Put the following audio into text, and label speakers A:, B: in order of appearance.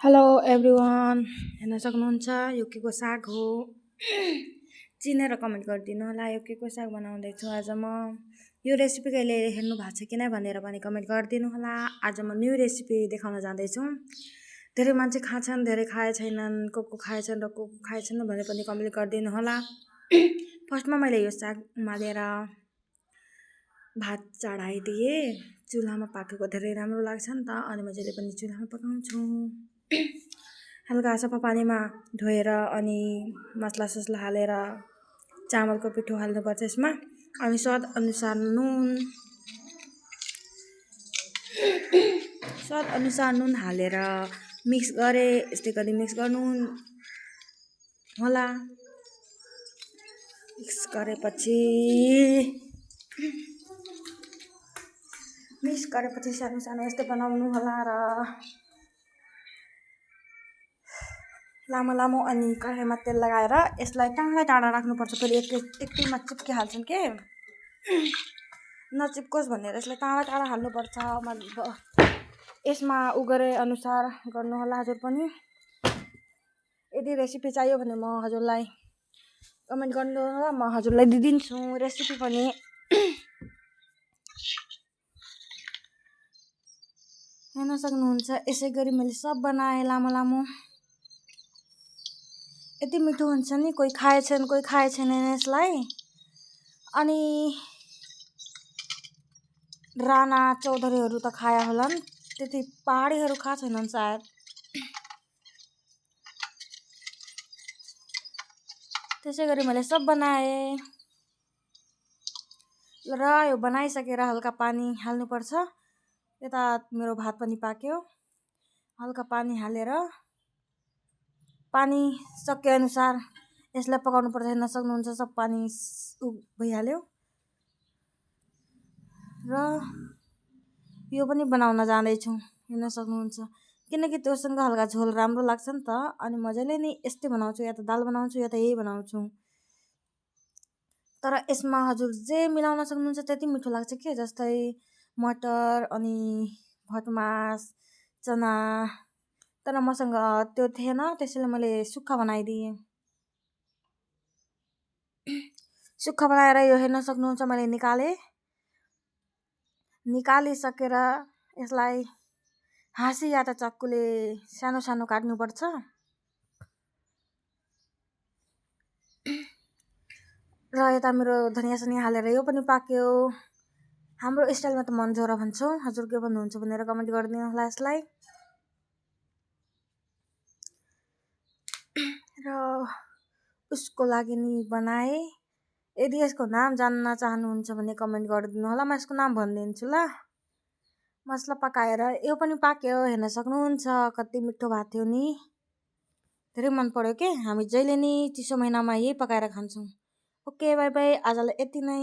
A: hello everyone हेर्न सक्नुहुन्छ यो के को साग हो चिनेर कमेन्ट गरिदिनु होला यो के को साग बनाउँदैछु आज म यो रेसिपी कहिले हेर्नु भएको छ कि नै भनेर पनि कमेन्ट गरिदिनु होला आज म न्यू रेसिपी देखाउन जाँदैछु धेरै मान्छे खान्छन् धेरै खाए छैनन् को खाएछन् र को खाएछन् भने पनि कमेन्ट गरिदिनु होला फर्स्टमा मैले यो साग उमालेर भात चढाइदिए चुल्हामा पाकेको धेरै राम्रो लाग्छ नि त अनि म जहिले पनि चुल्हामा पकाउँछु हल्का सफा पानीमा धोएर अनि मसला ससला हालेर चामलको पिठो हाल्नुपर्छ यसमा अनि स्वाद अनुसार नुन हालेर मिक्स गरे यस्तै गरी मिक्स गर्नु होला मिक्स गरेपछि सानो सानो यस्तै बनाउनु होला र लामो लामो अनि कराहीमा तेल लगाएर यसलाई टाढा राख्नुपर्छ फेरि एकैमा चिप्किहाल्छन् के नचिप्कोस् भनेर यसलाई टाढा हाल्नुपर्छ यसमा उगरे अनुसार गर्नु होला हजुर पनि यदि रेसिपी चाहियो भने म हजुरलाई कमेन्ट गर्नु होला म हजुरलाई दिदिन्छु रेसिपी पनि हेर्न सक्नुहुन्छ यसै गरी मैले सब बनाएँ लामो यति मिठो हुन्छ नि कोही खाएछन् यसलाई अनि राणा चौधरीहरू त खाया होलान् त्यति पहाडीहरू खा छैनन् सायद त्यसै गरी मैले सब बनाएँ र यो बनाइसकेर हल्का पानी हाल्नुपर्छ यता मेरो भात पनि पाक्यो हल्का पानी हालेर पानी सके अनुसार यसलाई पकाउनु पर्छ हेर्न सक्नुहुन्छ सब पानी भइहाल्यो र यो पनि बनाउन जाँदैछु हेर्न सक्नुहुन्छ किनकि त्योसँग हल्का झोल राम्रो लाग्छ नि त अनि मजाले नै यस्तै बनाउँछु या त दाल बनाउँछु या त यही बनाउँछु तर यसमा हजुर जे मिलाउन सक्नुहुन्छ त्यति मिठो लाग्छ के जस्तै मटर अनि भटमास चना तर मसँग त्यो थिएन त्यसैले मैले सुक्खा बनाइदिएँ सुक्खा बनाएर यो हेर्न सक्नुहुन्छ मैले निकालिसकेर यसलाई हाँसी या त चक्कुले सानो सानो काट्नुपर्छ र यता मेरो धनिया सनिया हालेर यो पनि पाक्यो हाम्रो स्टाइलमा त मनझोरा भन्छौँ हजुर के भन्नुहुन्छ भनेर कमेन्ट गरिदिनु होला यसलाई र उसको लागि नि बनाएँ यदि यसको नाम जान्न चाहनुहुन्छ भने कमेन्ट गरिदिनु होला म यसको नाम भनिदिन्छु ल मसला पकाएर यो पनि पाक्यो हेर्न सक्नुहुन्छ कति मिठो भएको थियो नि धेरै मन पर्यो के हामी जहिले नि चिसो महिनामा यही पकाएर खान्छौँ ओके बाई बाई आजलाई यति नै